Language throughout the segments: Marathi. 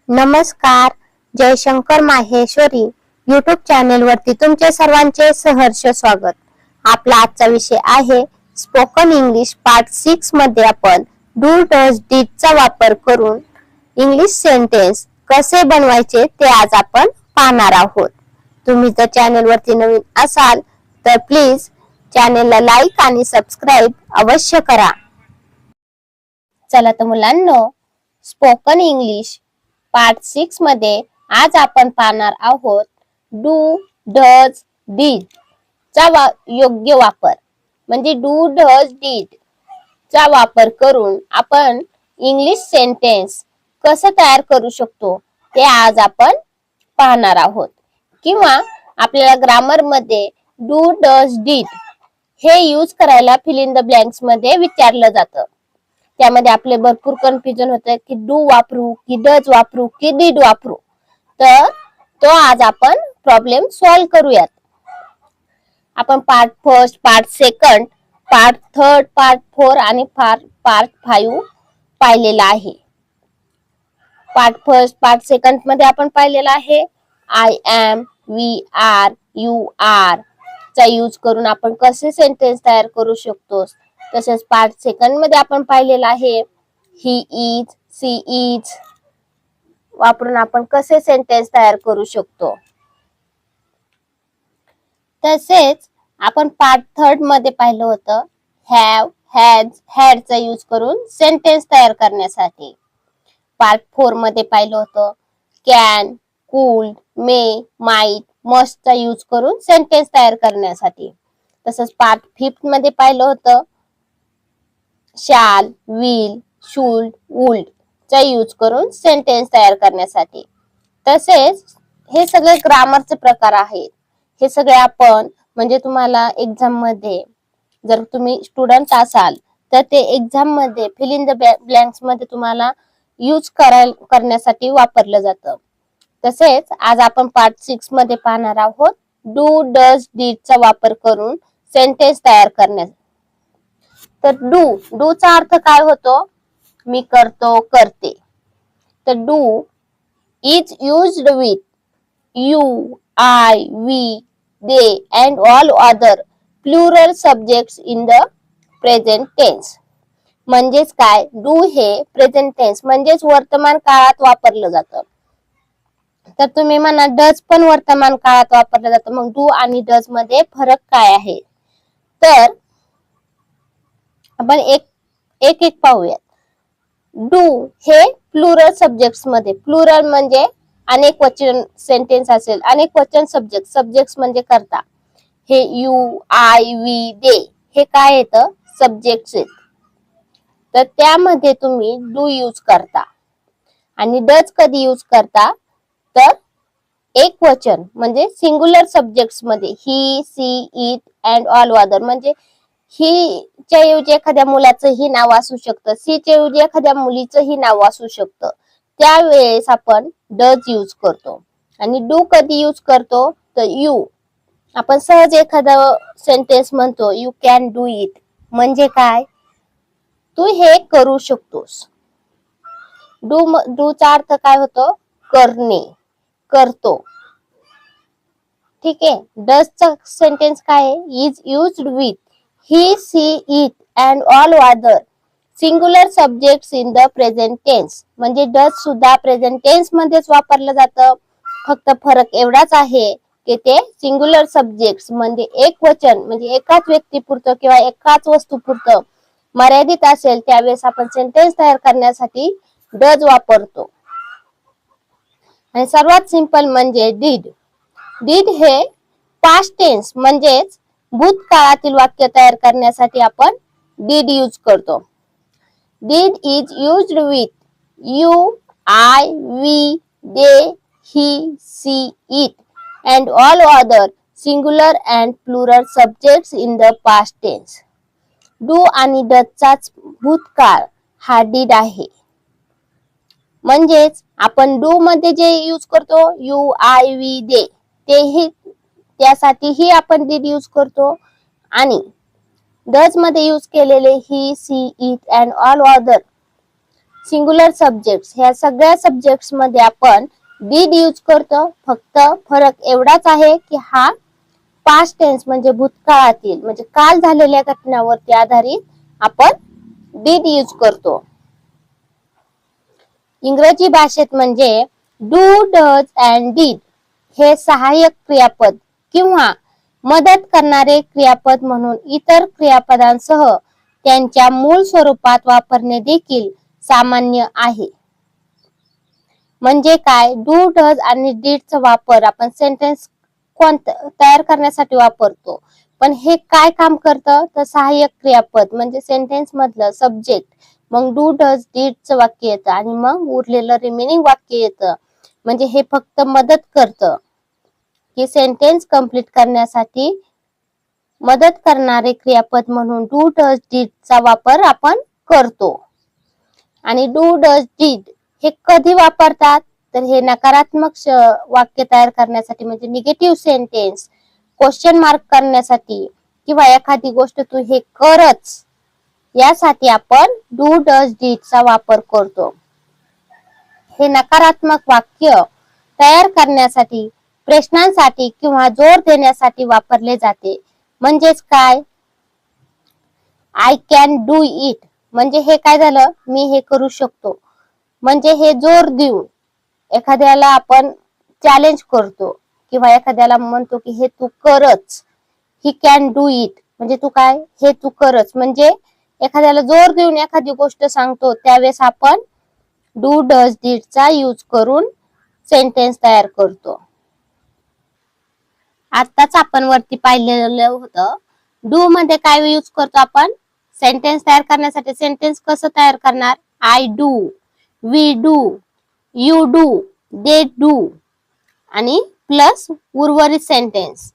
नमस्कार. जयशंकर माहेश्वरी यूट्यूब चॅनेल वरती तुमचे सर्वांचे सहर्ष स्वागत. आपला आजचा विषय आहे स्पोकन इंग्लिश पार्ट 6 मध्ये आपण डू डज डिड चा वापर करून इंग्लिश सेंटेन्स कसे बनवायचे ते आज आपण पाहणार आहोत. तुम्ही जर चॅनेल वरती नवीन असाल तर प्लीज चॅनेलला लाईक आणि सबस्क्राईब अवश्य करा. चला तर मुलांनो, स्पोकन इंग्लिश पार्ट 6 मध्ये आज आपण पाहणार आहोत डू डज डिड चा योग्य वापर. म्हणजे डू डज डिड चा वापर करून आपण इंग्लिश सेंटेन्स कसं तयार करू शकतो ते आज आपण पाहणार आहोत. किंवा आपल्याला ग्रामर मध्ये डू डज डिड हे यूज करायला फिल इन द ब्लँक्स मध्ये विचारलं जातं. त्यामध्ये आपले भरपूर कन्फ्युजन होतं की डू वापरू की डज वापरू की डिड वापरू. तर तो आज आपण प्रॉब्लेम सॉल्व करूयात. आपण part first, part second, part third, part 4 आणि पार्ट 5 पाहिलेला आहे. पार्ट फर्स्ट, पार्ट सेकंड मध्ये आपण पाहिलेला आहे I am, we are, you are चा यूज करून आपण कसे सेंटेन्स तयार करू शकतो. तसेच पार्ट सेकंड मध्ये आपण पाहिलेला आहे ही इज, सी इज वापरून आपण कसे सेंटेन्स तयार करू शकतो. तसेच आपण पार्ट थर्ड मध्ये पाहिलं होतं हॅव, हॅज, हॅड चा यूज करून सेंटेन्स तयार करण्यासाठी. पार्ट 4 मध्ये पाहिलं होतं कॅन, कुड, मे, माइट, मस्ट चा यूज करून सेंटेन्स तयार करण्यासाठी. तसंच पार्ट 5 मध्ये पाहिलं होतं शाल, विल, शुड, वुल्ड चा यूज करून सेंटेन्स तयार करण्यासाठी. तसेच हे सगळे ग्रामरचे प्रकार आहेत. हे सगळे आपण म्हणजे तुम्हाला एक्झाम मध्ये जर तुम्ही स्टुडंट असाल तर ते एक्झाम मध्ये फिल इन द ब्लँक्स मध्ये तुम्हाला यूज करण्यासाठी वापरलं जातं. तसेच आज आपण पार्ट 6 मध्ये पाहणार आहोत डू डज डिड चा वापर करून सेंटेन्स तयार करण्यासाठी. तर डू चा अर्थ काय होतो? मी करतो, करते. तर do is used with you, I, we, they and all other plural subjects in the present tense. म्हणजेच काय, डू हे प्रेझेंट टेन्स म्हणजेच वर्तमान काळात वापरलं जातं. तर तुम्ही म्हणा डज पण वर्तमान काळात वापरलं जातं. मग डू आणि डज मध्ये फरक काय आहे? तर आपण एक पाहूयात. डू हे प्लुरल सब्जेक्ट्स मध्ये, प्लुरल म्हणजे अनेक वचन सेंटेन्स असेल, अनेक वचन सब्जेक्ट्स म्हणजे करता. हे यू, आय, वी, दे हे काय येतं? सब्जेक्ट्स आहेत. तर त्यामध्ये तुम्ही डू यूज करता. आणि डज कधी यूज करता? तर एक वचन म्हणजे सिंग्युलर सब्जेक्ट्स मध्ये he, she, it and all other. म्हणजे ही च्या ऐवजी एखाद्या मुलाचं ही नाव असू शकतं, सी च्या ऐवजी एखाद्या मुलीचं ही नाव असू शकतं. त्यावेळेस आपण डज यूज करतो. आणि डू कधी यूज करतो? तर यू. आपण सहज एखादा सेंटेन्स म्हणतो यू कॅन डू इट. म्हणजे काय? तू हे करू शकतोस. डू चा अर्थ काय होतो? करणे, करतो. ठीक आहे. डज चा सेंटेन्स काय आहे? Is used with he, she, it and all other singular subjects in the present tense. म्हणजे डज सुद्धा प्रेझेंट टेन्स मध्येच वापरलं जातं. फक्त फरक एवढाच आहे की ते सिंग्युलर सब्जेक्ट्स म्हणजे एक वचन म्हणजे एकाच व्यक्तीपुरतं किंवा एकाच वस्तूपुरतं मर्यादित असेल त्यावेळेस आपण सेंटेन्स तयार करण्यासाठी डज वापरतो. आणि सर्वात सिंपल म्हणजे डिड. डिड हे पास्ट टेन्स म्हणजेच भूतकाळातील वाक्य तयार करण्यासाठी आपण डिड यूज करतो. Did is used with you, I, we, they, he, she, it and all other singular and plural subjects in the past tense. Do आणि डज चाच भूतकाळ हा डिड आहे. म्हणजेच आपण डू मध्ये जे यूज करतो यू, आय, वी, दे तेही त्यासाठीही आपण डिड यूज करतो. आणि डज मध्ये यूज केलेले he, she, it and all other singular subjects, ह्या सगळ्या सब्जेक्ट्स मध्ये आपण डीड यूज करतो. फक्त फरक एवढाच आहे की हा पास्ट टेन्स म्हणजे भूतकाळातील म्हणजे काल झालेल्या घटनांवरती आधारित आपण डीड यूज करतो. इंग्रजी भाषेत म्हणजे डू, डज अँड डीड हे सहाय्यक क्रियापद किंवा मदत करणारे क्रियापद म्हणून इतर क्रियापदांसह त्यांच्या मूळ स्वरूपात वापरणे देखील सामान्य आहे. म्हणजे काय, डू, डज आणि डीडचा वापर आपण सेंटेन्स तयार करण्यासाठी वापरतो. पण हे काय काम करतं, तर सहाय्यक क्रियापद म्हणजे सेंटेन्स मधलं सब्जेक्ट, मग डू, डज, डीडचं वाक्य येतं आणि मग उरलेलं रिमेनिंग वाक्य येतं. म्हणजे हे फक्त मदत करतं की सेंटेन्स कंप्लीट करण्यासाठी मदत करणारे क्रियापद म्हणून डू, डज, डीडचा वापर आपण करतो. आणि डू, डज, डीड हे कधी वापरतात, तर हे नकारात्मक वाक्य तयार करण्यासाठी म्हणजे निगेटिव्ह सेंटेन्स, क्वेश्चन मार्क करण्यासाठी किंवा एखादी गोष्ट तू हे करच यासाठी आपण डू, डज, डीडचा वापर करतो. हे नकारात्मक वाक्य तयार करण्यासाठी, प्रश्नांसाठी किंवा जोर देण्यासाठी वापरले जाते. म्हणजेच काय, आय कॅन डू इट म्हणजे हे काय झालं, मी हे करू शकतो. म्हणजे हे जोर देऊन एखाद्याला आपण चॅलेंज करतो किंवा एखाद्याला म्हणतो की हे तू करच. ही कॅन डू इट म्हणजे तू काय, हे तू करच. म्हणजे एखाद्याला जोर देऊन एखादी गोष्ट सांगतो त्यावेळेस आपण डू, डज, डीडचा यूज करून सेंटेन्स तयार करतो. आताच आपण वरती पाहिलेलं होतं, डू मध्ये काय यूज करतो आपण, सेंटेन्स तयार करण्यासाठी. सेंटेन्स कसं तयार करणार, I do, we do, you do, they do आणि प्लस उर्वरित सेंटेन्स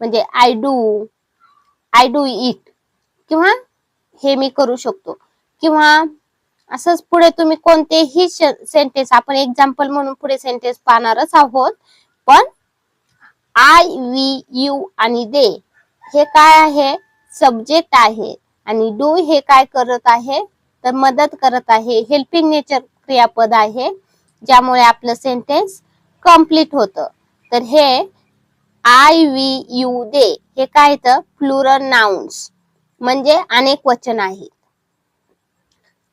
म्हणजे आय डू इट किंवा हे मी करू शकतो. किंवा असंच पुढे तुम्ही कोणतेही सेंटेन्स, आपण एक्झाम्पल म्हणून पुढे सेंटेन्स पाहणारच आहोत. पण आय, वी, यू आणि दे हे काय आहे, सब्जेक्ट आहे. आणि डू हे काय करत आहे, तर मदत करत आहे, हेल्पिंग नेचर क्रियापद आहे, ज्यामुळे आपलं सेंटेन्स कंप्लीट होतं. तर हे आय, वी, यू, दे हे काय येतं, प्लुरल नाउन्स म्हणजे अनेक वचन आहे.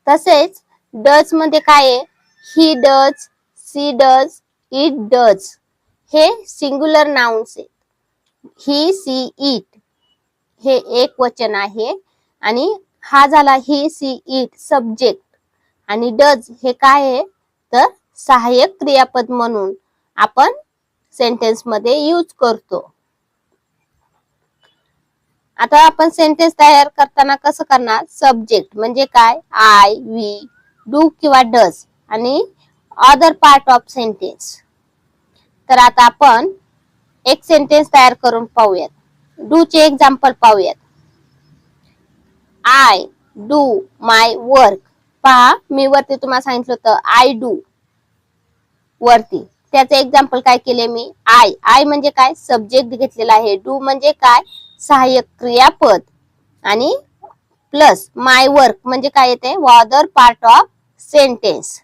तसेच डज मध्ये काय आहे, he does, she does, it does हे सिंग्युलर नाउन्स आहेत. ही, सी, इट हे एक वचन आहे आणि हा झाला ही, सी, इट सब्जेक्ट आणि डज हे काय आहे, तर सहाय्यक क्रियापद म्हणून आपण सेंटेन्स मध्ये यूज करतो. आता आपण सेंटेन्स तयार करताना कसं करणार, सब्जेक्ट म्हणजे काय, आय, वी, डू किंवा डज आणि अदर पार्ट ऑफ सेंटेन्स. तर आता आपण एक सेंटेन्स तयार करून पाहूयात. डू चे एक्झाम्पल पाहूयात. I do my work. पहा मी वरती तुम्हाला सांगितलं होतं आय डू वरती, त्याचं एक्झाम्पल काय केले मी, आय म्हणजे काय, सब्जेक्ट घेतलेला आहे. डू म्हणजे काय, सहाय्यक क्रियापद आणि प्लस माय वर्क म्हणजे काय येते, अदर पार्ट ऑफ सेंटेन्स.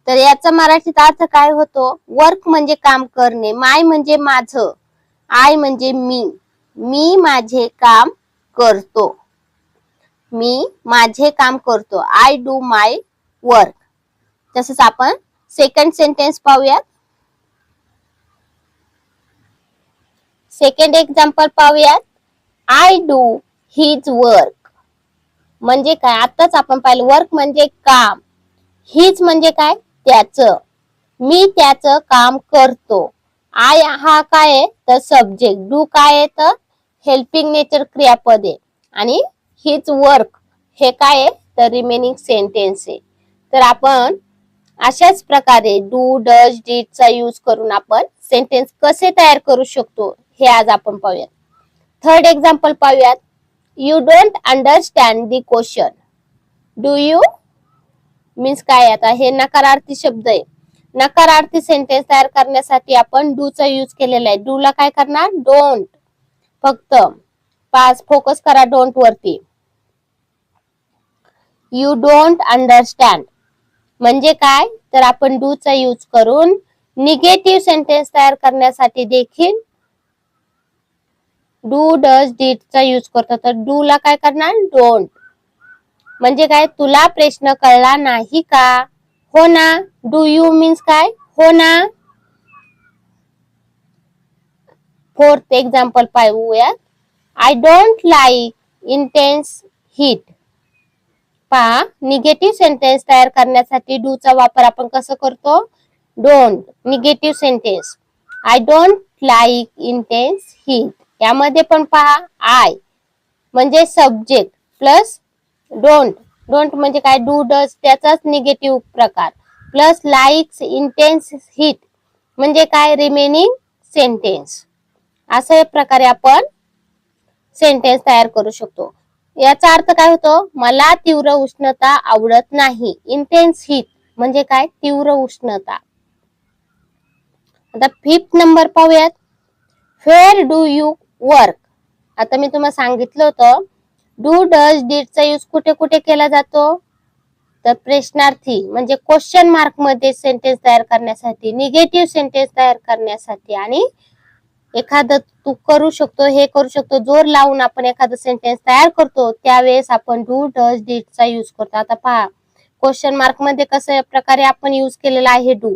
तर याचा मराठीत अर्थ काय होतो, वर्क म्हणजे काम करणे, माय म्हणजे माझं, आय म्हणजे मी माझे काम करतो, मी माझे काम करतो, आय डू माय वर्क. तसंच आपण सेकंड सेंटेन्स पाहूयात. सेकंड एक्झाम्पल पाहूयात. आय डू हिज वर्क म्हणजे काय, आताच आपण पाहिलं वर्क म्हणजे काम, हिज म्हणजे काय, त्याचं, मी त्याचं काम करतो. आय हा काय आहे, तर सब्जेक्ट, डू काय आहे, तर हेल्पिंग नेचर क्रियापद आहे आणि हिज वर्क हे काय आहे, तर रिमेनिंग सेंटेन्स आहे. तर आपण अशाच प्रकारे डू, डज, डीड चा यूज करून आपण सेंटेन्स कसे तयार करू शकतो हे आज आपण पाहूयात. थर्ड एक्झाम्पल पाहूयात. You don't understand the question. Do you means काय, आता हे नकारार्थी शब्द आहे. नकारार्थी सेंटेन्स तयार करण्यासाठी आपण डू चा यूज केलेला आहे. डू ला काय करणार, डोंट, फक्त पास फोकस करा डोंट वरती. यू डोंट अंडरस्टँड म्हणजे काय, तर आपण डू चा यूज करून निगेटिव्ह सेंटेन्स तयार करण्यासाठी देखील डू डज डिड चा यूज करतो. तर डू ला काय करणार, डोंट. म्हणजे काय, तुला प्रश्न कळला नाही का, हो ना. डू यू मीन्स काय, हो ना. फोर्थ एक्झाम्पल पाहूया. I don't like intense heat. पहा, निगेटिव्ह सेंटेन्स तयार करण्यासाठी डू चा वापर आपण कसं करतो, don't. Negative sentence, I don't like intense heat. यामध्ये पण पहा, आय म्हणजे सब्जेक्ट प्लस डोंट. डोंट म्हणजे काय, डू डज त्याचाच निगेटिव्ह प्रकार, प्लस लाईक्स इंटेन्स हीट म्हणजे काय, रिमेनिंग सेंटेन्स. अशा प्रकारे आपण सेंटेन्स तयार करू शकतो. याचा अर्थ काय होतो, मला तीव्र उष्णता आवडत नाही. इंटेन्स हीट म्हणजे काय, तीव्र उष्णता. आता फिफ्थ नंबर पाहूयात. Where do you work. आता मी तुम्हाला सांगितलं होतं डू डज डिड चा यूज कुठे कुठे केला जातो, तर प्रश्नार्थी म्हणजे क्वेश्चन मार्क मध्ये सेंटेन्स तयार करण्यासाठी, निगेटिव्ह सेंटेन्स तयार करण्यासाठी, आणि एखादं तू करू शकतो, हे करू शकतो, जोर लावून आपण एखादं सेंटेन्स तयार करतो त्यावेळेस आपण डू डज डिड चा यूज करतो. आता पहा, क्वेश्चन मार्क मध्ये कशा प्रकारे आपण यूज केलेला आहे do.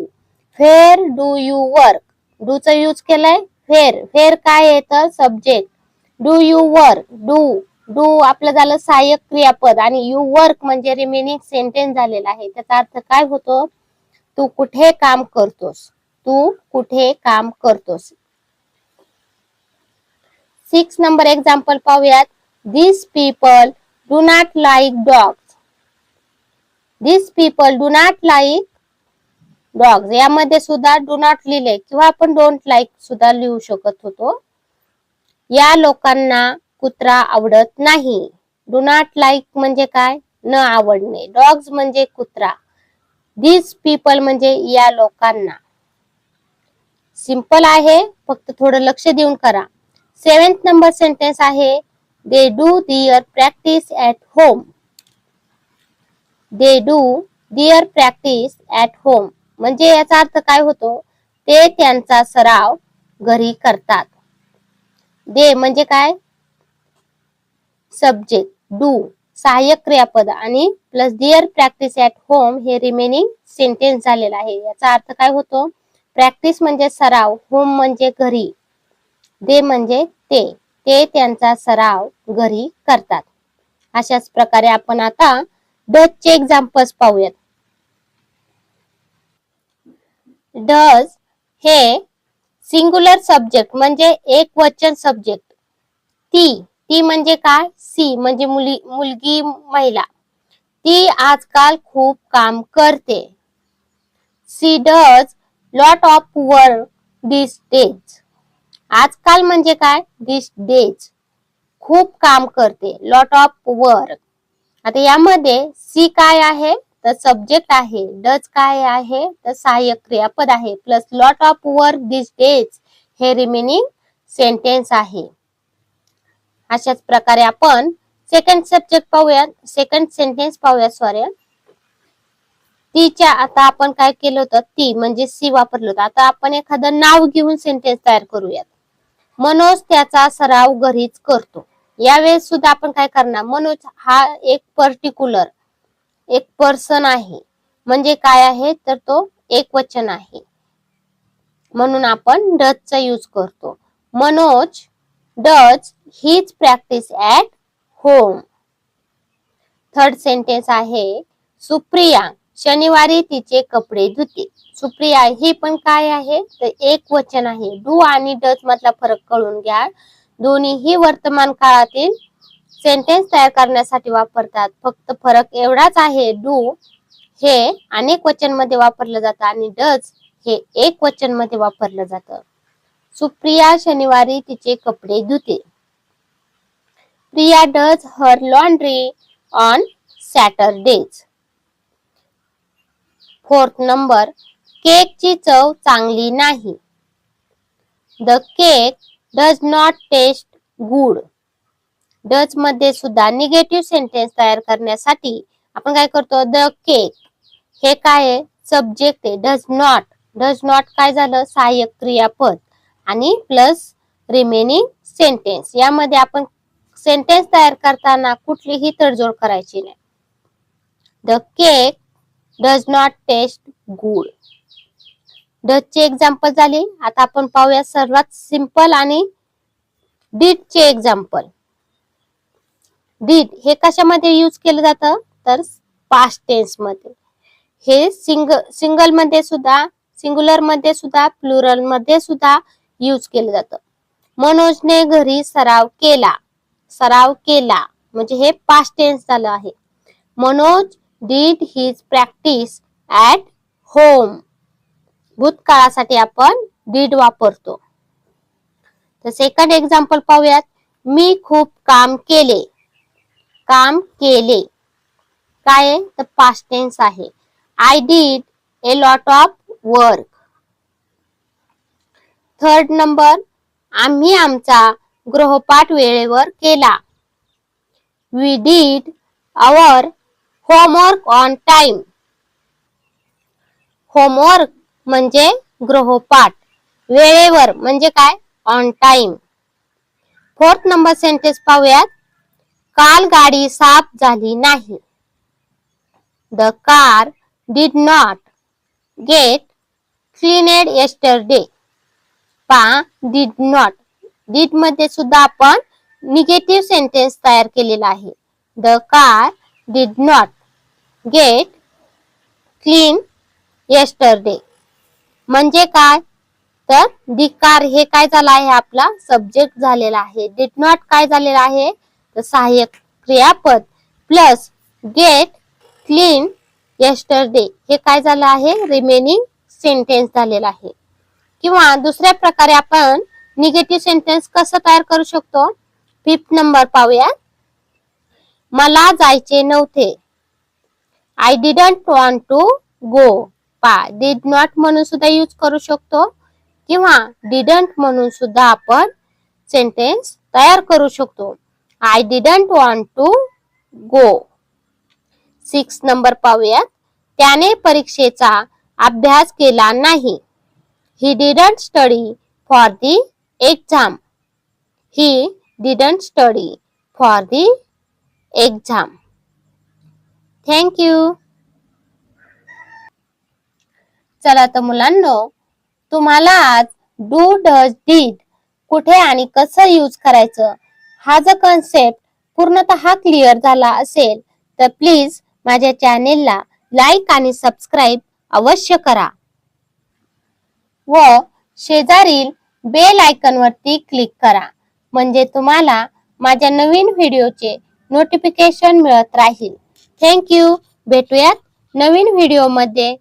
Where do you work, do चा यूज केलाय वेअर. वेअर काय आहे, तर subject. Do you work, do. Do आपलं झालं सहाय्यक क्रियापद आणि यू वर्क म्हणजे रिमेनिंग सेंटेन्स झालेला आहे. त्याचा अर्थ काय होतो, तू कुठे काम करतोस, तू कुठे काम करतोस. 6 नंबर एक्झाम्पल पाहूयात. These people do not like dogs. These people do not like dogs. यामध्ये सुद्धा डू नॉट लिहिले किंवा आपण डोंट लाईक सुद्धा लिहू शकत होतो. या लोकांना कुत्रा आवडत नाही. डू नॉट लाईक म्हणजे काय, न आवडणे. डॉग्स म्हणजे कुत्रा. These people म्हणजे या लोकांना. सिंपल आहे, फक्त थोडं लक्ष देऊन करा. 7th नंबर सेंटेन्स आहे, they do there practice at home. They do there practice at home म्हणजे याचा अर्थ काय होतो, ते त्यांचा सराव घरी करतात. दे म्हणजे काय, सब्जेक्ट. डू सहाय्यक क्रियापद आणि plus their practice at home हे रिमेनिंग सेंटेन्स झालेला आहे. याचा अर्थ काय होतो, प्रॅक्टिस म्हणजे सराव, होम म्हणजे घरी, दे म्हणजे ते. ते त्यांचा सराव घरी करतात. अशाच प्रकारे आपण आता डजचे एक्झाम्पल्स पाहूयात. डज हे सिंग्युलर सब्जेक्ट म्हणजे एक वचन सब्जेक्ट. ती, ती म्हणजे काय, सी म्हणजे मुलगी, महिला. ती आजकाल खूप काम करते. She does lot of work this days. आजकाल म्हणजे काय, दिस डेज. खूप काम करते, लॉट ऑफ वर्क. आता यामध्ये सी काय आहे, तर सब्जेक्ट आहे. डज काय आहे, तर सहाय्यक क्रियापद आहे. Plus lot of work this days हे रिमेनिंग सेंटेन्स आहे. अशाच प्रकारे आपण सेकंड सब्जेक्ट पाहूयात, सेकंड सेंटेन्स पाहूयात. सॉरी, तीच्या आता आपण काय केलं होतं, ती म्हणजे सी वापरलं होतं. आता आपण एखादं नाव घेऊन सेंटेन्स तयार करूयात. मनोज त्याचा सराव घरीच करतो. यावेळेस सुद्धा आपण काय करणार, मनोज हा एक पर्टिक्युलर एक पर्सन आहे, म्हणजे काय आहे, तर तो एक वचन आहे, म्हणून आपण डजचा यूज करतो. मनोज डज हीच practice at home. Third sentence आहे, सुप्रिया शनिवारी तिचे कपडे धुते. सुप्रिया ही पण काय आहे, तर एक वचन आहे. डू आणि डज मधला फरक कळून घ्या. दोन्हीही वर्तमान काळातील सेंटेन्स तयार करण्यासाठी वापरतात. फक्त फरक एवढाच आहे, डू हे अनेक वचन मध्ये वापरलं जातं आणि डज हे एक वचन मध्ये वापरलं जातं. सुप्रिया शनिवारी तिचे कपडे धुते. Priya does her laundry on Saturdays. Fourth number, केकची चव चांगली नाही. The cake does not taste good. Does मध्ये सुद्धा निगेटिव्ह सेंटेन्स तयार करण्यासाठी आपण काय करतो, द केक हे काय आहे? सब्जेक्ट आहे. Does not. डज नॉट काय झालं? सहाय्यक क्रियापद आणि प्लस रिमेनिंग सेंटेन्स. यामध्ये आपण सेंटेन्स तयार करताना कुठलीही तडजोड करायची नाही. The cake does not taste good. Does चे एक्झाम्पल झाले. आता आपण पाहूया सर्वात सिंपल आणि डीड चे एक्झाम्पल. डीड हे कशामध्ये यूज केलं जातं? तर पास्ट टेन्स मध्ये. हे सिंगल मध्ये सुद्धा, सिंगुलर मध्ये सुद्धा, प्लुरल मध्ये सुद्धा यूज केलं जातं. मनोजने घरी सराव केला. सराव केला म्हणजे हे पास्ट टेन्स झालं आहे. Manoj did his practice at home. भूतकाळासाठी आपण did वापरतो. तर सेकंड एक्झाम्पल पाहूयात. मी खूप काम केले. काम केले काय आहे? तर पास्ट टेन्स आहे. I did a lot of work. Third number, आम्ही आमचा गृहपाठ वेळेवर केला. We did our homework on time. Homework म्हणजे गृहपाठ, वेळेवर म्हणजे काय? On time. Fourth number sentence पाहूयात. काल गाडी साफ झाली नाही. The car did not get cleaned yesterday. पहा, did not. did मध्ये सुद्धा आपण निगेटिव्ह सेंटेन्स तयार केलेला आहे. The car did not get clean yesterday. म्हणजे काय? तर the car हे काय झालं आहे? आपला सब्जेक्ट झालेला आहे. did not काय झालेला आहे? तर सहाय्यक क्रियापद प्लस get clean yesterday हे काय झालं आहे? रिमेनिंग सेंटेन्स झालेला आहे. किंवा दुसऱ्या प्रकारे आपण निगेटिव्ह सेंटेन्स कसं तयार करू शकतो? फिफ्थ नंबर पाहूया. मला जायचे नव्हते. I didn't want to go. पहा, did not म्हणून सुद्धा यूज करू शकतो किंवा didn't म्हणून सुद्धा आपण सेंटेन्स तयार करू शकतो. I didn't want to go. 6 number पाहूया. त्याने परीक्षेचा अभ्यास केला नाही. He didn't study for the exam. He didn't study for the exam. Thank you. चला तर मुलांनो, तुम्हाला आज डू, डज, डीड कुठे आणि कसं यूज करायचं हा जर कन्सेप्ट पूर्णतः क्लिअर झाला असेल तर प्लीज माझ्या चॅनेलला लाईक आणि सबस्क्राईब अवश्य करा व शेजारील बेल आयकॉन वरती क्लिक करा, म्हणजे तुम्हाला माझ्या नवीन व्हिडिओचे नोटिफिकेशन मिळत राहील. Thank you. भेटूयात नवीन व्हिडिओ मध्ये.